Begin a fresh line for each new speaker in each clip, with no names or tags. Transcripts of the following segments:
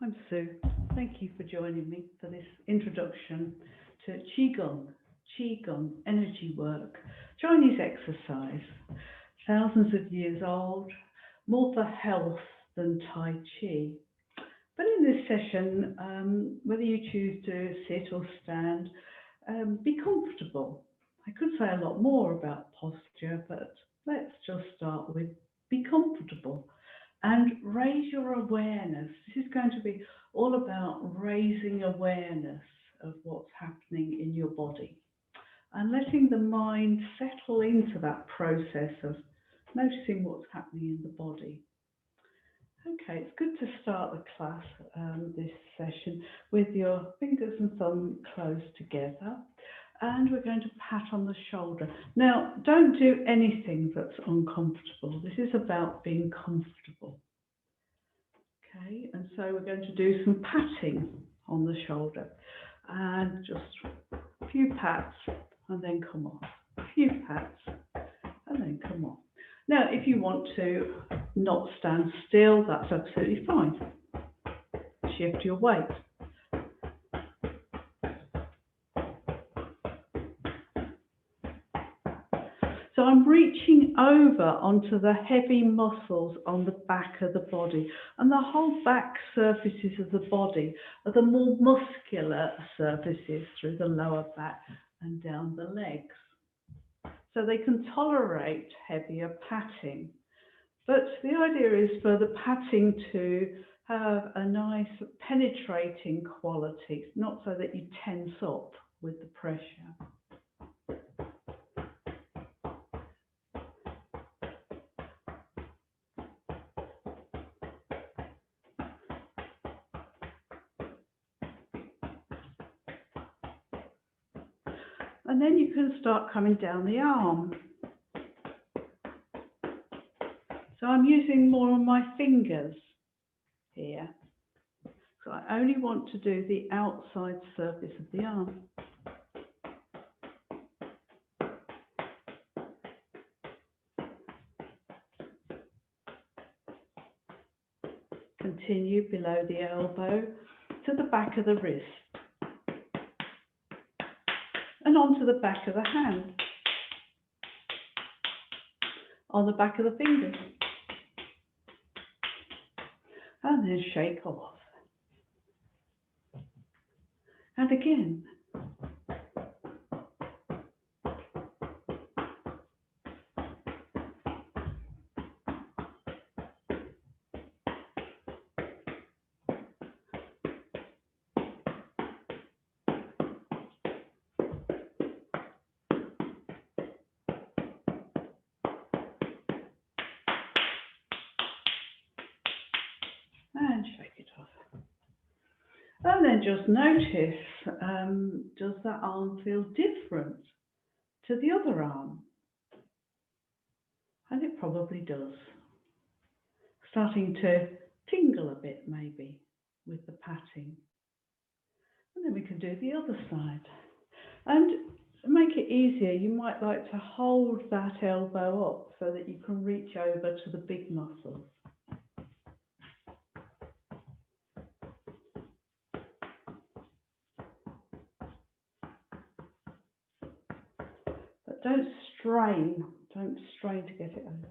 I'm Sue. Thank you for joining me for this introduction to qigong. Qigong, energy work, Chinese exercise, thousands of years old, more for health than Tai Chi. But in this session, whether you choose to sit or stand, be comfortable. I could say a lot more about posture, but let's just start with be comfortable and raise your awareness. This is going to be all about raising awareness of what's happening in your body and letting the mind settle into that process of noticing what's happening in the body. Okay, it's good to start the class, this session, with your fingers and thumb close together, and we're going to pat on the shoulder. Now, don't do anything that's uncomfortable. This is about being comfortable. Okay, and so we're going to do some patting on the shoulder, and just a few pats, and then come off. A few pats, and then come off. Now, if you want to not stand still, that's absolutely fine. Shift your weight. So I'm reaching over onto the heavy muscles on the back of the body, and the whole back surfaces of the body are the more muscular surfaces through the lower back and down the legs. So they can tolerate heavier patting. But the idea is for the patting to have a nice penetrating quality, not so that you tense up with the pressure. And then you can start coming down the arm. So I'm using more on my fingers here. So I only want to do the outside surface of the arm. Continue below the elbow to the back of the wrist. And onto the back of the hand. On the back of the fingers. And then shake off. And again. And shake it off. And then just notice, does that arm feel different to the other arm? And it probably does. Starting to tingle a bit maybe with the patting. And then we can do the other side. And to make it easier, you might like to hold that elbow up so that you can reach over to the big muscles. But don't strain to get it over.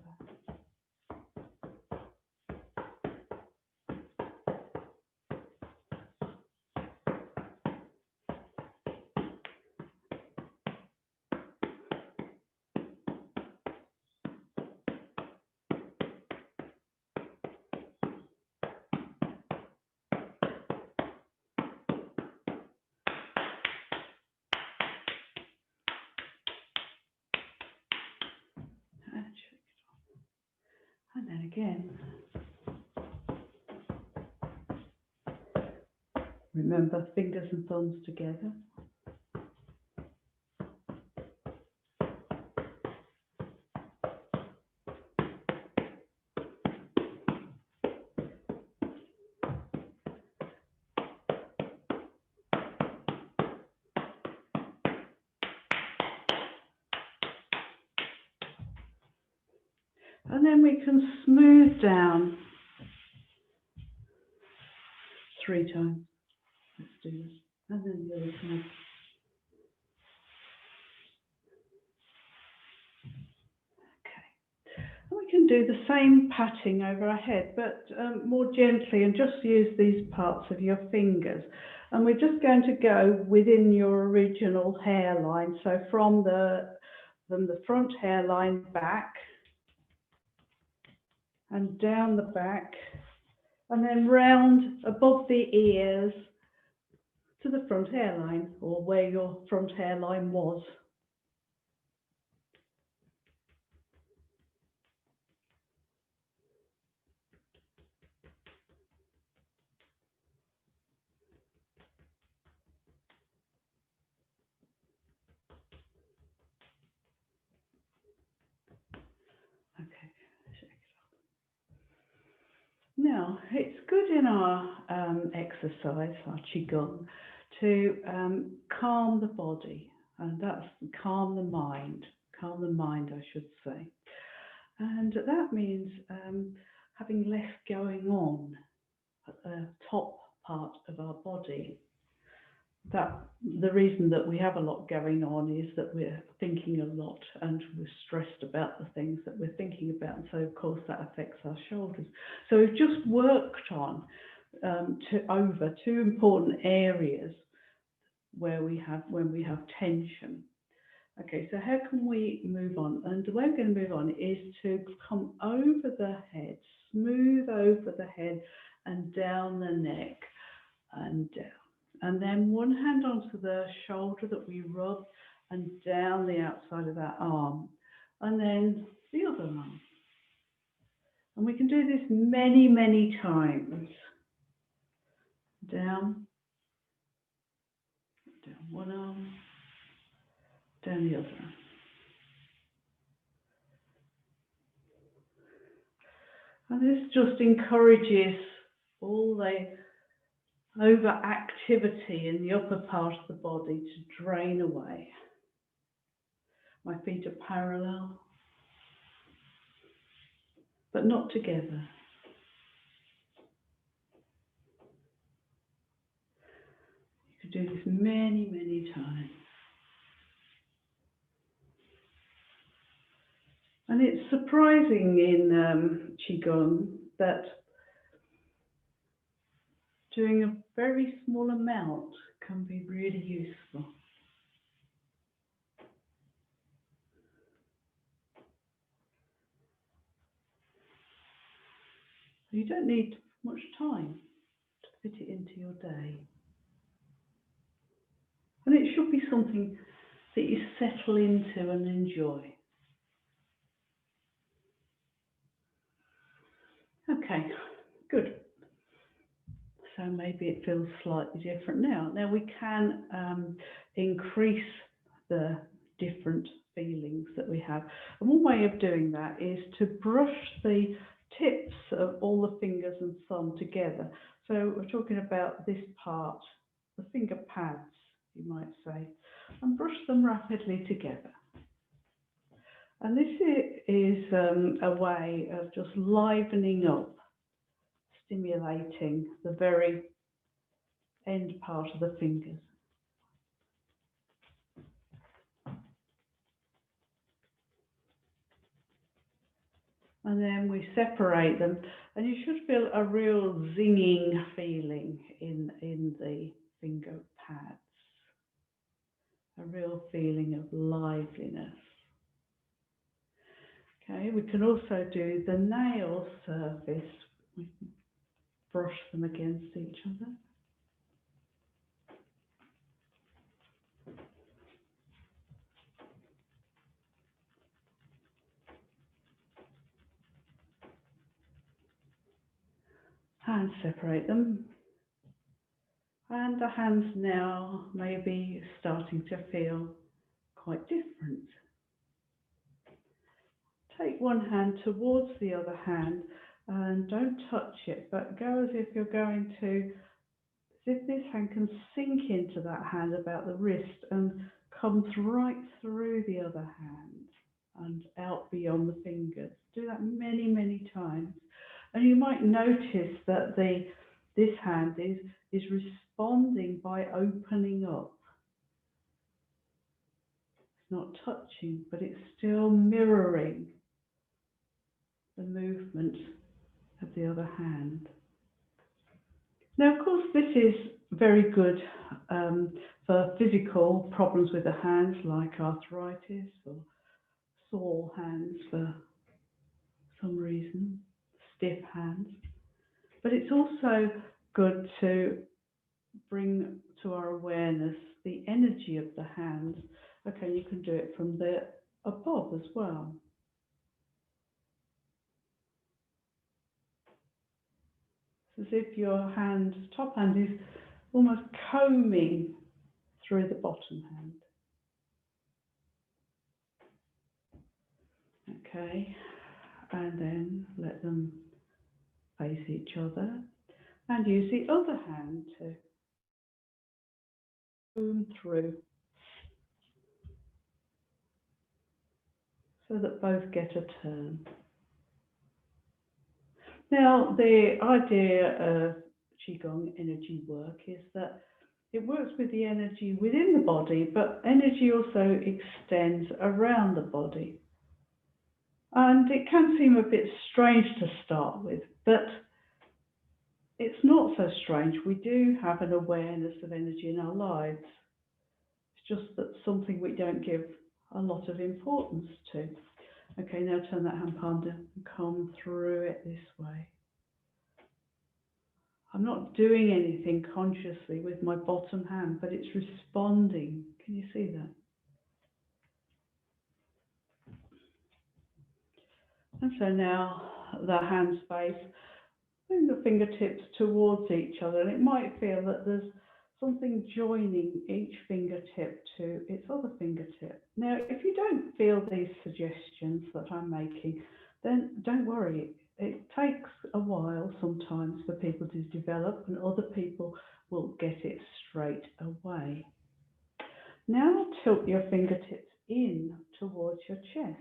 And shake it off. And then again. Remember, fingers and thumbs together. And then we can smooth down 3 times. Let's do this. And then the other side. Okay. And we can do the same patting over our head, but more gently, and just use these parts of your fingers. And we're just going to go within your original hairline. So from the front hairline back and down the back, and then round above the ears to the front hairline, or where your front hairline was. Okay. Now, it's good in our exercise, our qigong, to calm the body, and that's calm the mind, I should say. And that means having less going on at the top part of our body. That the reason that we have a lot going on is that we're thinking a lot and we're stressed about the things that we're thinking about, and so of course that affects our shoulders. So we've just worked on over 2 important areas when we have tension. Okay, so how can we move on? And the way we're going to move on is to come over the head, smooth over the head and down the neck and down. And then one hand onto the shoulder that we rub and down the outside of that arm. And then the other arm. And we can do this many, many times. Down one arm, down the other arm. And this just encourages all the overactivity in the upper part of the body to drain away. My feet are parallel, but not together. You could do this many, many times. And it's surprising in qigong that doing a very small amount can be really useful. You don't need much time to fit it into your day. And it should be something that you settle into and enjoy. Okay, good. So maybe it feels slightly different now. Now we can increase the different feelings that we have. And one way of doing that is to brush the tips of all the fingers and thumb together. So we're talking about this part, the finger pads, you might say, and brush them rapidly together. And this is a way of just livening up, stimulating the very end part of the fingers. And then we separate them, and you should feel a real zinging feeling in the finger pads, a real feeling of liveliness. Okay, we can also do the nail surface. We can brush them against each other. And separate them. And the hands now may be starting to feel quite different. Take one hand towards the other hand and don't touch it, but go as if you're going to, as if this hand can sink into that hand about the wrist and comes right through the other hand and out beyond the fingers. Do that many, many times. And you might notice that the This hand is responding by opening up. It's not touching, but it's still mirroring the movement of the other hand. Now, of course, this is very good for physical problems with the hands, like arthritis or sore hands for some reason, stiff hands. But it's also good to bring to our awareness the energy of the hands. Okay, you can do it from the above as well. It's as if your hand, top hand, is almost combing through the bottom hand. Okay, and then let them face each other and use the other hand to comb through so that both get a turn. Now, the idea of qigong energy work is that it works with the energy within the body, but energy also extends around the body. And it can seem a bit strange to start with, but it's not so strange. We do have an awareness of energy in our lives. It's just that something we don't give a lot of importance to. Okay, now turn that hand palm down and come through it this way. I'm not doing anything consciously with my bottom hand, but it's responding. Can you see that? And so now the hands face, bring the fingertips towards each other, and it might feel that there's something joining each fingertip to its other fingertip. Now, if you don't feel these suggestions that I'm making, then don't worry. It takes a while sometimes for people to develop, and other people will get it straight away. Now tilt your fingertips in towards your chest,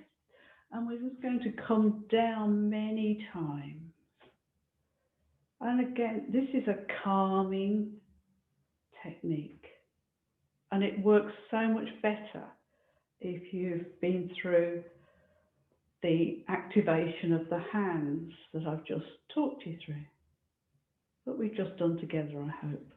and we're just going to come down many times. And again, this is a calming technique, and it works so much better if you've been through the activation of the hands that I've just talked you through, that we've just done together, I hope.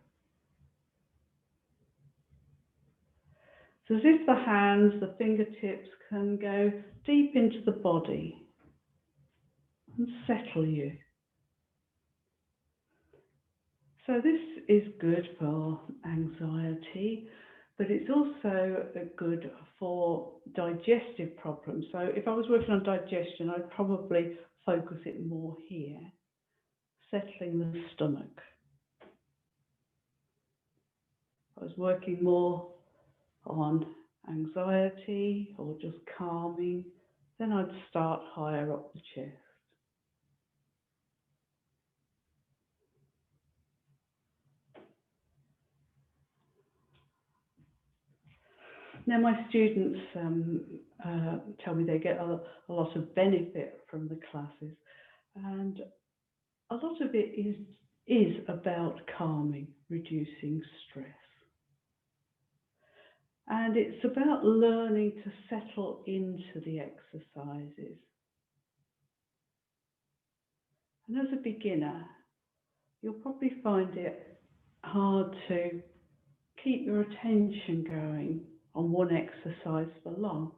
So as if the hands, the fingertips can go deep into the body and settle you. So this is good for anxiety, but it's also good for digestive problems. So if I was working on digestion, I'd probably focus it more here, settling the stomach. If I was working more on anxiety or just calming, then I'd start higher up the chest. Now, my students tell me they get a lot of benefit from the classes, and a lot of it is about calming, reducing stress. And it's about learning to settle into the exercises. And as a beginner, you'll probably find it hard to keep your attention going on one exercise for long,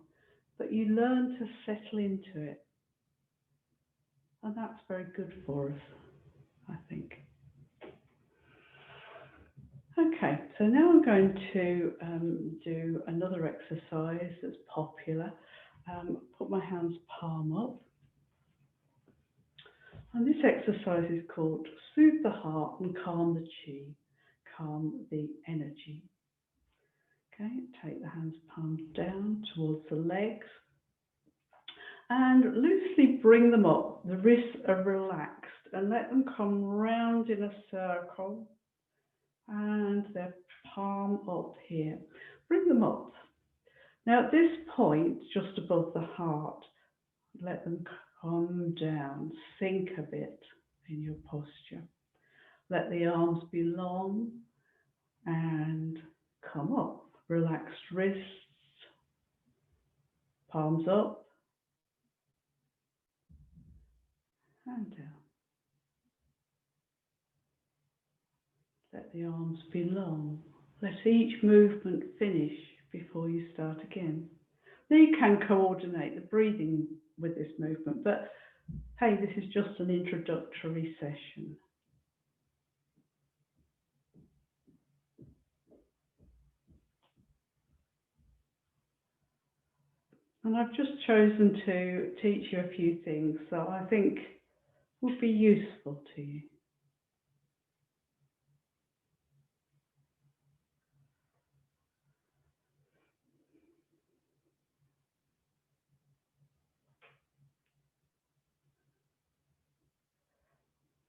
but you learn to settle into it. And that's very good for us, I think. Okay, so now I'm going to do another exercise that's popular. Put my hands palm up. And this exercise is called Soothe the Heart and Calm the Chi, calm the energy. Okay, take the hands palms down towards the legs and loosely bring them up. The wrists are relaxed and let them come round in a circle and their palm up here. Bring them up. Now at this point, just above the heart, let them come down, sink a bit in your posture. Let the arms be long and come up. Relaxed wrists, palms up and down. Let the arms be long. Let each movement finish before you start again. Now you can coordinate the breathing with this movement, but hey, this is just an introductory session. And I've just chosen to teach you a few things that I think would be useful to you.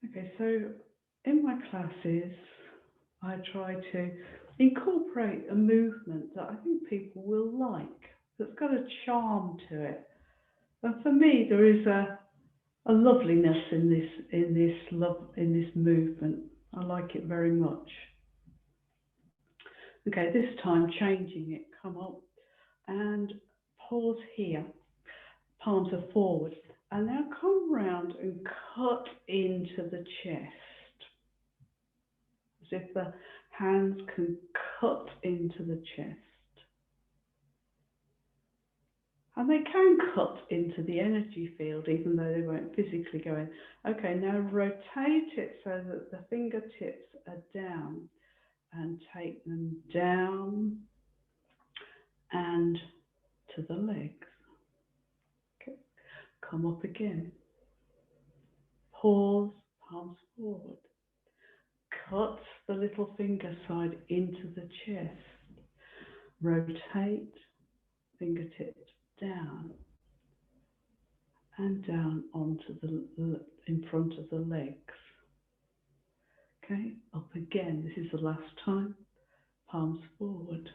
Okay, so in my classes, I try to incorporate a movement that I think people will like, that's got a charm to it. And for me, there is a loveliness in this movement. I like it very much. Okay, this time changing it. Come up and pause here. Palms are forward. And now come round and cut into the chest. As if the hands can cut into the chest. And they can cut into the energy field even though they won't physically go in. Okay, now rotate it so that the fingertips are down and take them down and to the legs. Okay, come up again. Pause, palms forward. Cut the little finger side into the chest. Rotate, fingertips down and down onto in front of the legs. Okay, up again. This is the last time. Palms forward.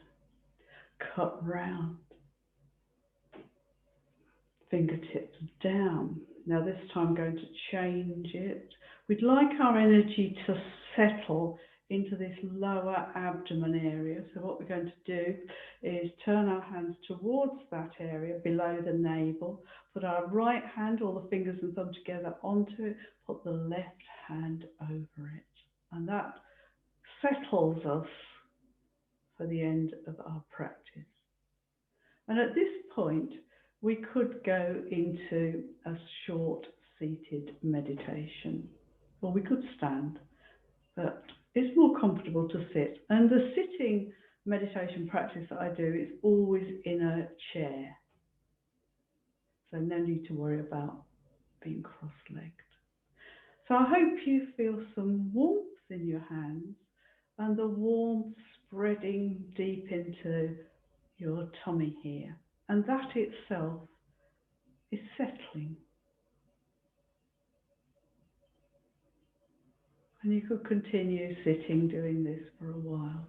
Cut round. Fingertips down. Now this time I'm going to change it. We'd like our energy to settle into this lower abdomen area. So what we're going to do is turn our hands towards that area below the navel, put our right hand, all the fingers and thumb together onto it, put the left hand over it. And that settles us for the end of our practice. And at this point, we could go into a short seated meditation, or we could stand, but it's more comfortable to sit. And the sitting meditation practice that I do is always in a chair. So no need to worry about being cross-legged. So I hope you feel some warmth in your hands and the warmth spreading deep into your tummy here. And that itself is settling. And you could continue sitting doing this for a while.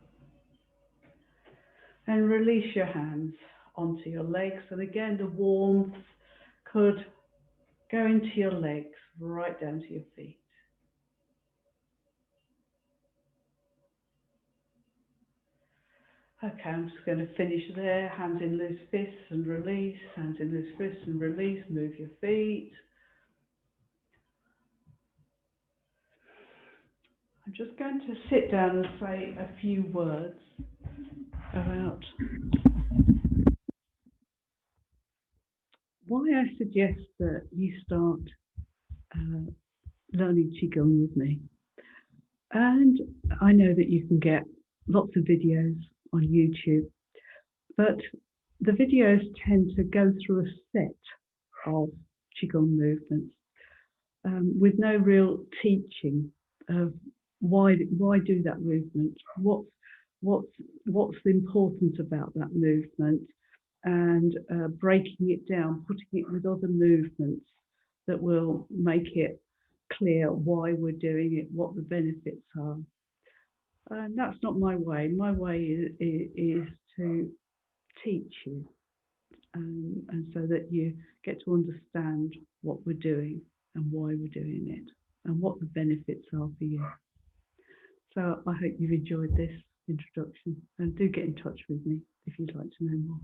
And release your hands onto your legs. And again, the warmth could go into your legs, right down to your feet. Okay, I'm just going to finish there. Hands in loose fists and release. Hands in loose fists and release. Move your feet. I'm just going to sit down and say a few words about why I suggest that you start learning qigong with me. And I know that you can get lots of videos on YouTube, but the videos tend to go through a set of qigong movements with no real teaching of why do that movement, what's important about that movement, and breaking it down, putting it with other movements that will make it clear why we're doing it, what the benefits are. And that's not my way. My way is to teach you, and so that you get to understand what we're doing and why we're doing it and what the benefits are for you. So I hope you've enjoyed this introduction, and do get in touch with me if you'd like to know more.